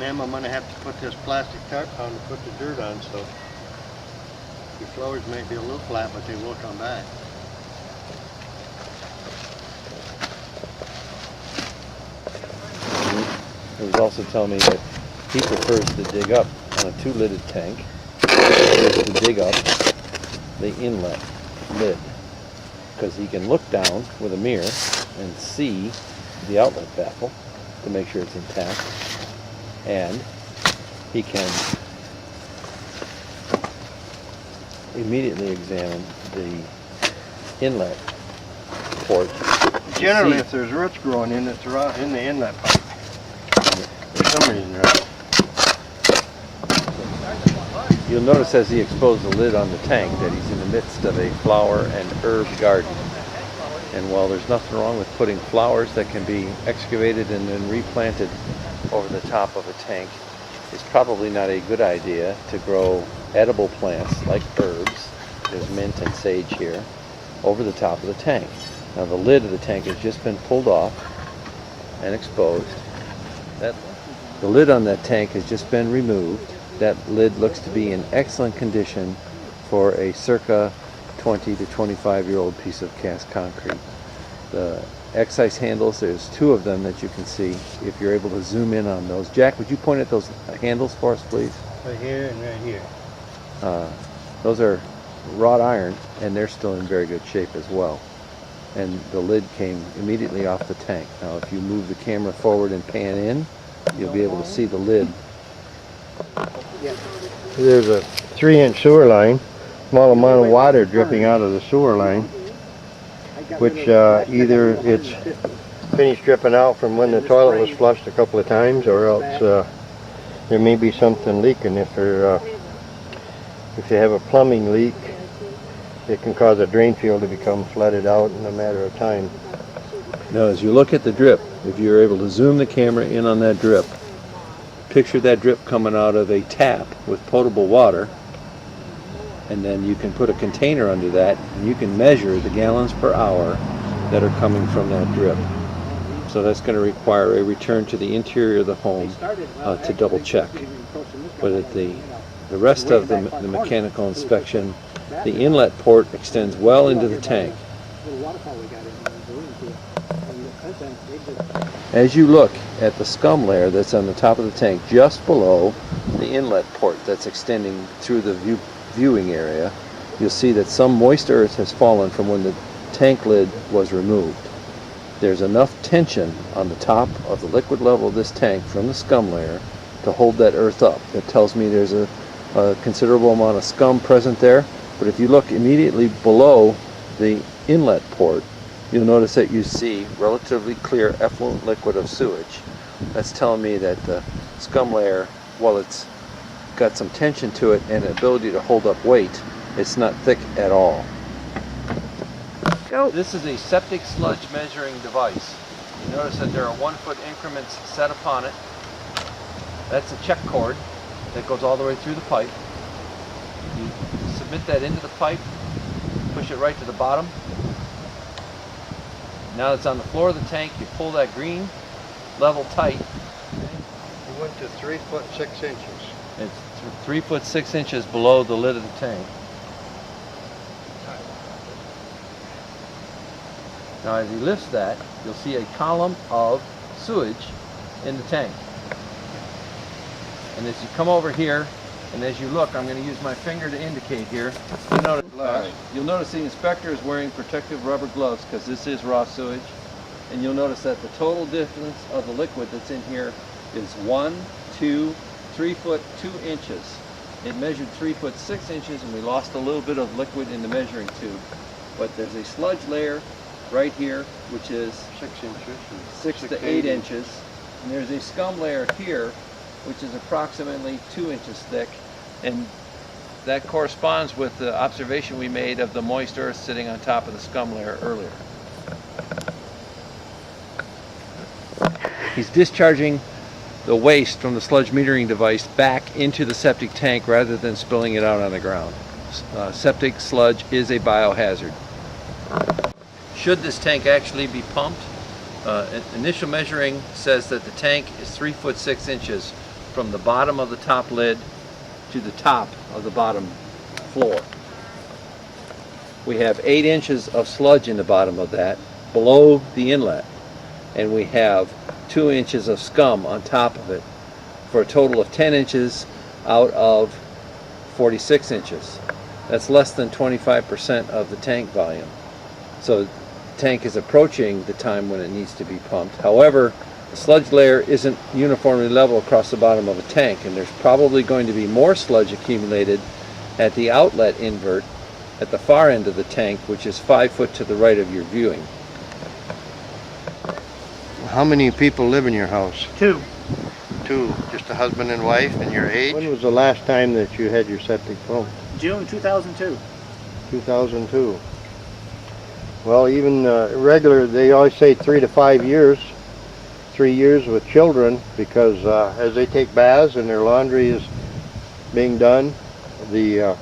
Ma'am, I'm going to have to put this plastic tarp on to put the dirt on, so your floors may be a little flat, but they will come back. He was also telling me that he prefers to dig up on a 2-lidded tank. He prefers to dig up the inlet lid because he can look down with a mirror and see the outlet baffle to make sure it's intact, and he can immediately examine the inlet port. Generally, if there's roots growing in it, throughout in the inlet pipe, for some reason, right? You'll notice as he exposed the lid on the tank that he's in the midst of a flower and herb garden. And while there's nothing wrong with putting flowers that can be excavated and then replanted over the top of a tank, it's probably not a good idea to grow edible plants like herbs, there's mint and sage here, over the top of the tank. Now the lid of the tank has just been pulled off and exposed. The lid on that tank has just been removed. That lid looks to be in excellent condition for a circa 20 to 25-year-old piece of cast concrete. The excise handles, there's 2 of them that you can see if you're able to zoom in on those. Jack, would you point at those handles for us, please? Right here and right here. Those are wrought iron, and they're still in very good shape as well. And the lid came immediately off the tank. Now if you move the camera forward and pan in, you'll be able to see the lid. There's a 3-inch sewer line, small amount of water dripping out of the sewer line, which either it's finished dripping out from when the toilet was flushed a couple of times, or else there may be something leaking. If you have a plumbing leak, it can cause a drain field to become flooded out in a matter of time. Now as you look at the drip, if you're able to zoom the camera in on that drip, picture that drip coming out of a tap with potable water, and then you can put a container under that and you can measure the gallons per hour that are coming from that drip. So that's going to require a return to the interior of the home to double check. But at the rest of the mechanical inspection, the inlet port extends well into the tank. As you look at the scum layer that's on the top of the tank just below the inlet port that's extending through the viewing area, you'll see that some moist earth has fallen from when the tank lid was removed. There's enough tension on the top of the liquid level of this tank from the scum layer to hold that earth up. That tells me there's a considerable amount of scum present there. But if you look immediately below the inlet port, you'll notice that you see relatively clear effluent liquid of sewage. That's telling me that the scum layer, while it's got some tension to it and an ability to hold up weight, it's not thick at all. Go. This is a septic sludge measuring device. You notice that there are 1-foot increments set upon it. That's a check cord that goes all the way through the pipe. You submit that into the pipe, push it right to the bottom. Now it's on the floor of the tank, you pull that green level tight. We went to 3 foot 6 inches. It's 3 foot 6 inches below the lid of the tank. Now as he lifts that, you'll see a column of sewage in the tank. And as you come over here, and as you look, I'm going to use my finger to indicate here. You'll notice the inspector is wearing protective rubber gloves because this is raw sewage. And you'll notice that the total distance of the liquid that's in here is 1, 2, 3 foot 2 inches. It measured 3 foot 6 inches, and we lost a little bit of liquid in the measuring tube. But there's a sludge layer right here, which is 6 inches. 6 to 8 inches. And there's a scum layer here, which is approximately 2 inches thick, and that corresponds with the observation we made of the moist earth sitting on top of the scum layer earlier. He's discharging the waste from the sludge metering device back into the septic tank rather than spilling it out on the ground. Septic sludge is a biohazard. Should this tank actually be pumped? Initial measuring says that the tank is 3 foot 6 inches from the bottom of the top lid to the top of the bottom floor. We have 8 inches of sludge in the bottom of that below the inlet, and we have 2 inches of scum on top of it, for a total of 10 inches out of 46 inches. That's less than 25% of the tank volume. So the tank is approaching the time when it needs to be pumped. However, the sludge layer isn't uniformly level across the bottom of a tank, and there's probably going to be more sludge accumulated at the outlet invert at the far end of the tank, which is 5 foot to the right of your viewing. How many people live in your house? 2. 2, just a husband and wife, and your age? When was the last time that you had your septic pumped? June 2002. 2002. Well, even regular, they always say 3 to 5 years. 3 years with children, because as they take baths and their laundry is being done, the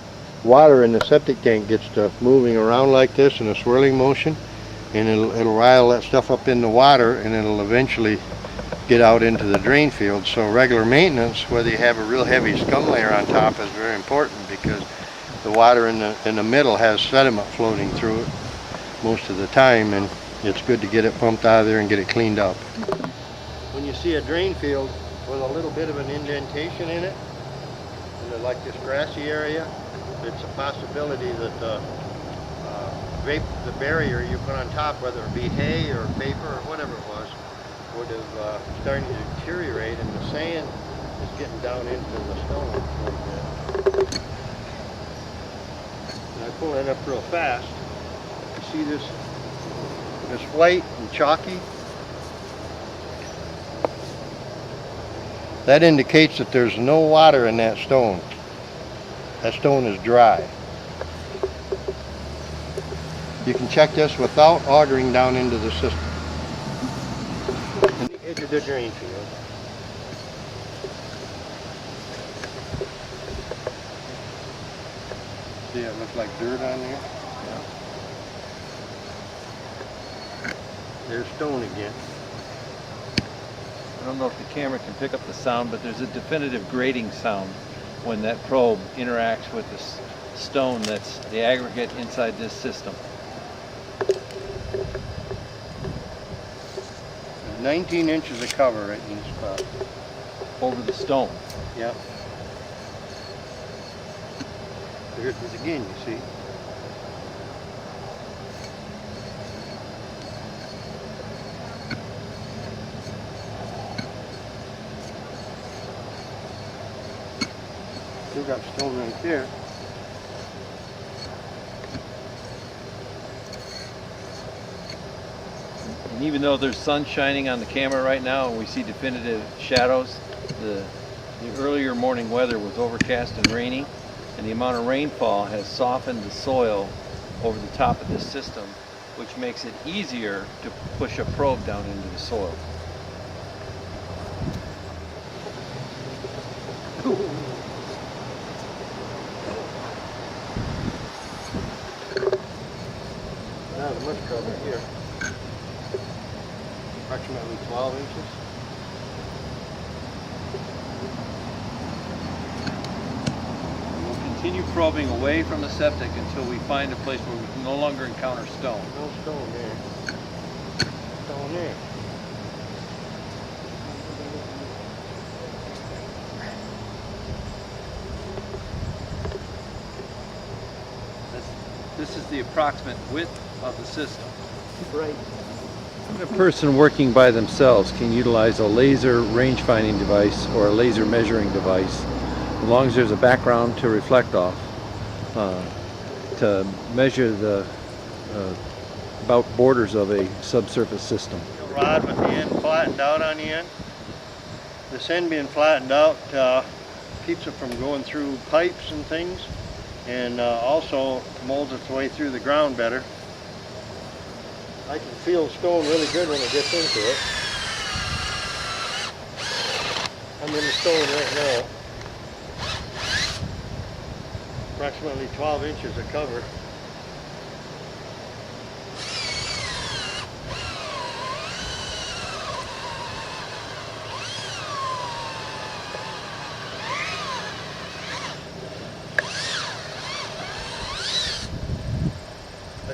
water in the septic tank gets to moving around like this in a swirling motion, and it'll rile that stuff up in the water, and it'll eventually get out into the drain field. So regular maintenance, whether you have a real heavy scum layer on top, is very important, because the water in the middle has sediment floating through it most of the time, and it's good to get it pumped out of there and get it cleaned up. When you see a drain field with a little bit of an indentation in it, and like this grassy area, it's a possibility that the barrier you put on top, whether it be hay or paper or whatever it was, would have started to deteriorate, and the sand is getting down into the stone a little bit. And I pull that up real fast. You see this white and chalky? That indicates that there's no water in that stone. That stone is dry. You can check this without augering down into the system. And the edge of the drain field. See, it looks like dirt on there? Yeah. There's stone again. I don't know if the camera can pick up the sound, but there's a definitive grating sound when that probe interacts with the stone that's the aggregate inside this system. 19 inches of cover right in this spot. Over the stone. Yep. There it is again, you see. Still got stone right there. And even though there's sun shining on the camera right now and we see definitive shadows, the earlier morning weather was overcast and rainy, and the amount of rainfall has softened the soil over the top of this system, which makes it easier to push a probe down into the soil. Not as much cover here. Approximately 12 inches. We'll continue probing away from the septic until we find a place where we can no longer encounter stone. No stone there. Stone there. This is the approximate width of the system. Right. A person working by themselves can utilize a laser range finding device or a laser measuring device, as long as there's a background to reflect off, to measure the about borders of a subsurface system. Rod with the end flattened out on the end. This end being flattened out keeps it from going through pipes and things, and also molds its way through the ground better. I can feel the stone really good when it gets into it. I'm in the stone right now. Approximately 12 inches of cover.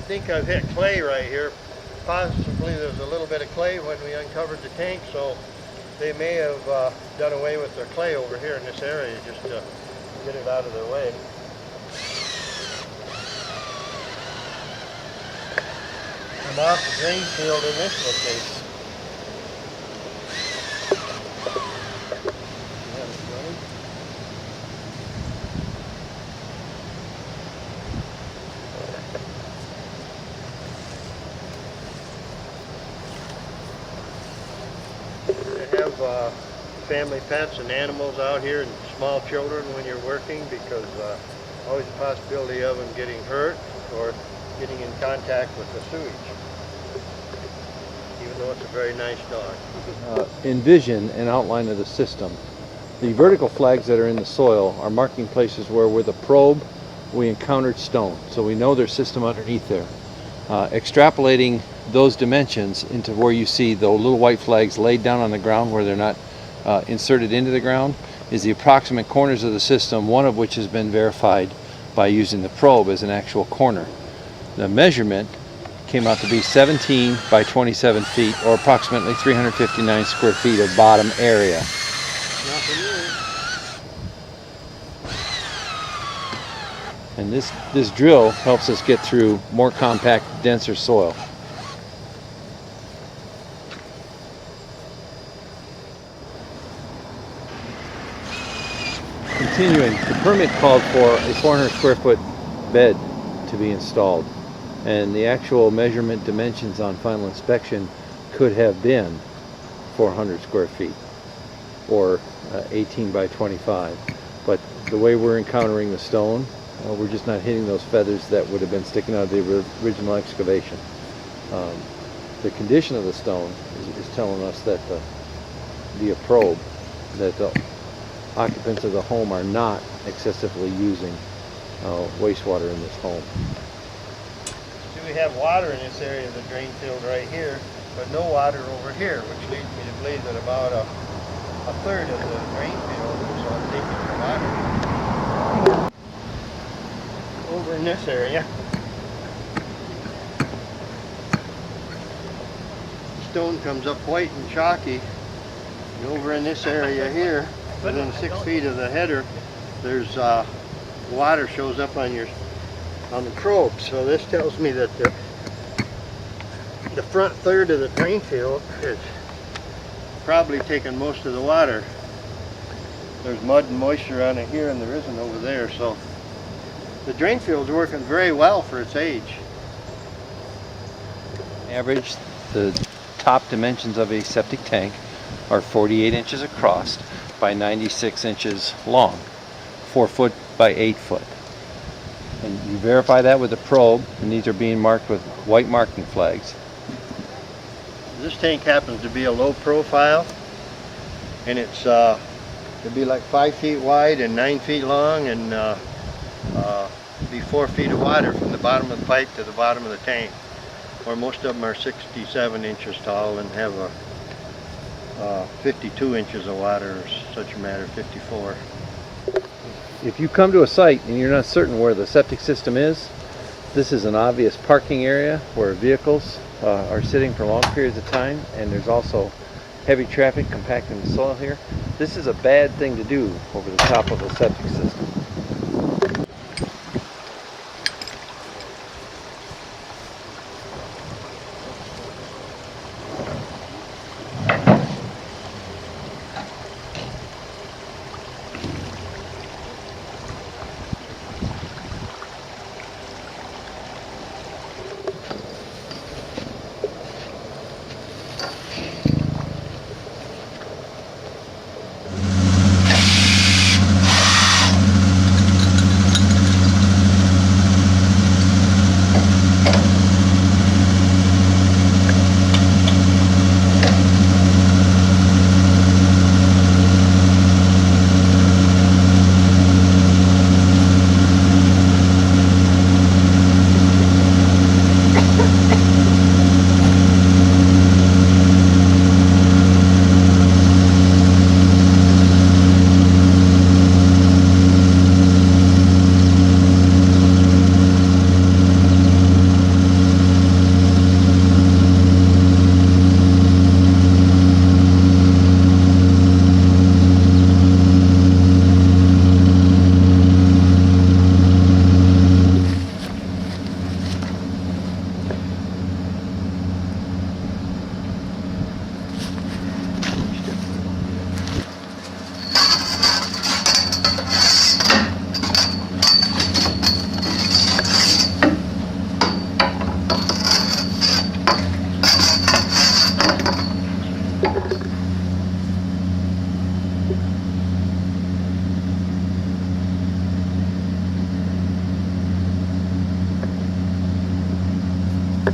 think I've hit clay right here. Possibly there's a little bit of clay when we uncovered the tank, so they may have done away with their clay over here in this area just to get it out of their way. I'm off the drain field in this location. Family pets and animals out here and small children when you're working, because always the possibility of them getting hurt or getting in contact with the sewage, even though it's a very nice dog. Envision an outline of the system. The vertical flags that are in the soil are marking places where with a probe we encountered stone, so we know there's system underneath there. Extrapolating those dimensions into where you see the little white flags laid down on the ground where they're not inserted into the ground is the approximate corners of the system, one of which has been verified by using the probe as an actual corner. The measurement came out to be 17 by 27 feet, or approximately 359 square feet of bottom area. And this drill helps us get through more compact, denser soil. Continuing, the permit called for a 400 square foot bed to be installed, and the actual measurement dimensions on final inspection could have been 400 square feet or 18 by 25, but the way we're encountering the stone, we're just not hitting those feathers that would have been sticking out of the original excavation. The condition of the stone is telling us that via probe that the occupants of the home are not excessively using wastewater in this home. See, we have water in this area of the drain field right here, but no water over here, which leads me to believe that about a third of the drain field is taking the water. Over in this area, stone comes up white and chalky, and over in this area here, within 6 feet of the header, there's water shows up on the probe. So this tells me that the front third of the drain field is probably taking most of the water. There's mud and moisture on it here, and there isn't over there. So the drain field's working very well for its age. Average, the top dimensions of a septic tank are 48 inches across by 96 inches long, 4 foot by 8 foot. And you verify that with a probe, and these are being marked with white marking flags. This tank happens to be a low profile, and it's it'd be like 5 feet wide and 9 feet long, and be 4 feet of water from the bottom of the pipe to the bottom of the tank. Or most of them are 67 inches tall and have a 52 inches of water, or such a matter, 54. If you come to a site and you're not certain where the septic system is, this is an obvious parking area where vehicles are sitting for long periods of time, and there's also heavy traffic compacting the soil here. This is a bad thing to do over the top of a septic system. We've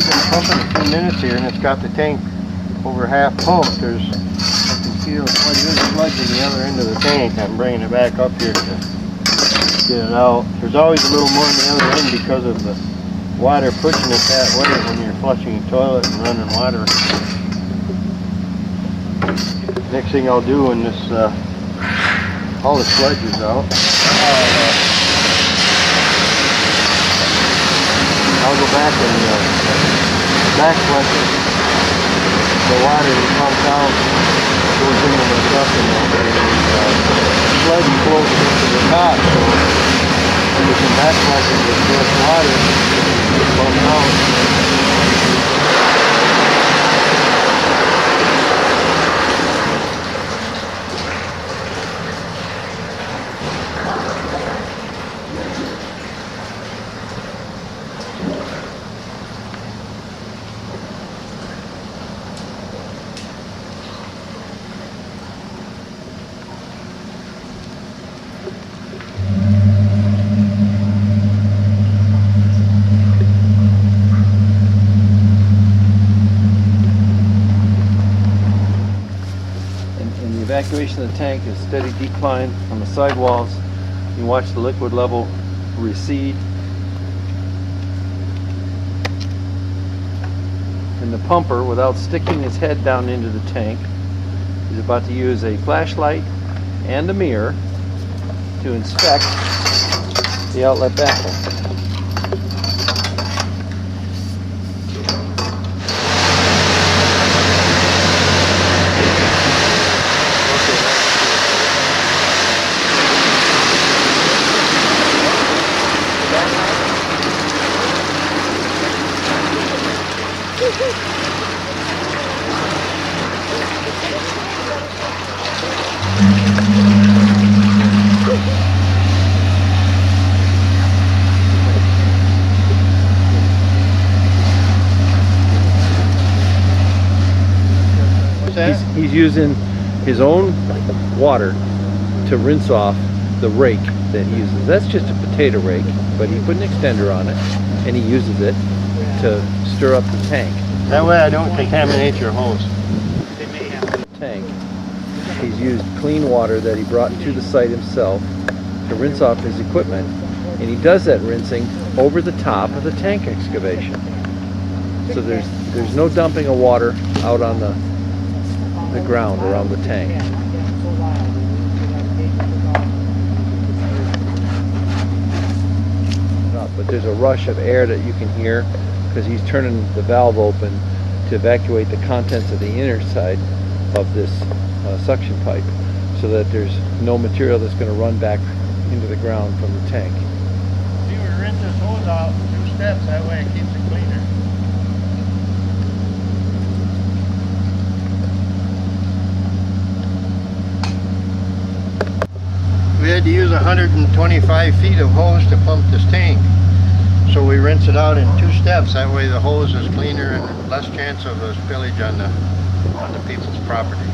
been pumping a few minutes here, and it's got the tank over half pumped. I can feel quite a bit of sludge in the other end of the tank. I'm bringing it back up here to get it out. There's always a little more on the other end because of the water pushing it that way when you're flushing the toilet and running water. Next thing I'll do when this all the sludge is out, I'll go back and back flush it. The water that comes out goes into the stuff and the sludge floats into the top, so we can back flush it with fresh water to pump out. Evacuation of the tank is steady decline on the sidewalls. You can watch the liquid level recede. And the pumper, without sticking his head down into the tank, is about to use a flashlight and a mirror to inspect the outlet baffle. He's using his own water to rinse off the rake that he uses. That's just a potato rake, but he put an extender on it and he uses it to stir up the tank. That way I don't contaminate your hose. Tank. He's used clean water that he brought to the site himself to rinse off his equipment, and he does that rinsing over the top of the tank excavation. So there's no dumping of water out on the ground around the tank. But there's a rush of air that you can hear because he's turning the valve open to evacuate the contents of the inner side of this suction pipe, so that there's no material that's going to run back into the ground from the tank. You would rinse this hose out in 2 steps, that way it keeps it cleaner. We had to use 125 feet of hose to pump this tank. So we rinse it out in 2 steps, that way the hose is cleaner and less chance of a spillage on the people's property.